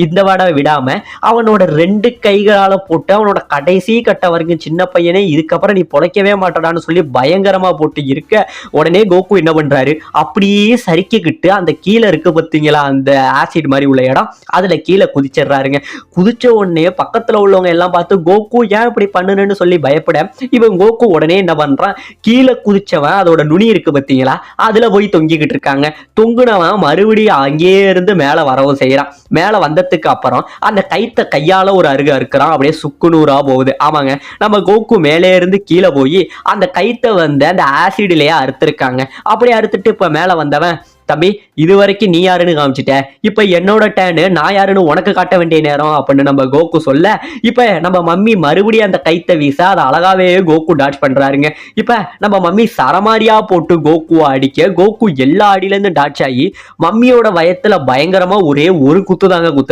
இந்த வாட விடாம அவனோட 2 கைகளால போட்டு அவனோட கடைசி கட்ட வரைக்கும் சின்ன பையனே இதுக்கப்புறம் நீ பொழைக்கவே மாட்டடான்னு சொல்லி பயங்கரமா போட்டு இருக்க உடனே கோகு என்ன பண்றாரு அப்படியே சறுக்கிக்கிட்டு அந்த கீழே இருக்கு பார்த்தீங்களா அந்த ஆசிட் மாதிரி உள்ள இடம் அதுல கீழே குதிச்சிடுறாருங்க. குதிச்ச உடனே பக்கத்துல உள்ளவங்க எல்லாம் பார்த்து கோகு ஏன் இப்படி பண்ணுன்னு சொல்லி பயப்பட இவன் கோகு உடனே என்ன பண்றான் கீழே குதிச்சவன் அதோட நுனி இருக்கு பார்த்தீங்களா அதுல போய் தொங்கிக்கிட்டு இருக்காங்க. தொங்குனவன் மறுபடியும் அங்கேயே இருந்து மேல வரவும் செய்யறான். மேல வந்ததுக்கு அப்புறம் அந்த கையால ஒரு அருகா இருக்கிறான் அப்படியே சுக்குநூறா போகுது. ஆமாங்க நம்ம கோகு மேலே இருந்து கீழே போய் அந்த கைத்தை வந்து அந்த ஆசிட்லயே அறுத்திருக்காங்க. அப்படியே அறுத்துட்டு இப்ப மேல வந்தவன் தம்பி இது வரைக்கும் நீ யாருன்னு காமிச்சிட்ட இப்ப என்னோட டேனு நான் யாருன்னு உனக்கு காட்ட வேண்டிய நேரம் அப்படின்னு நம்ம கோகு சொல்ல இப்ப நம்ம மம்மி மறுபடியும் அந்த கைத்தை வீச அதை அழகாவே கோகு டாச் பண்றாருங்க. இப்ப நம்ம மம்மி சரமாரியா போட்டு கோகுவை அடிக்க கோகு எல்லா அடியில இருந்து டாச் ஆகி மம்மியோட வயத்துல பயங்கரமா ஒரே ஒரு குத்து தாங்க குத்து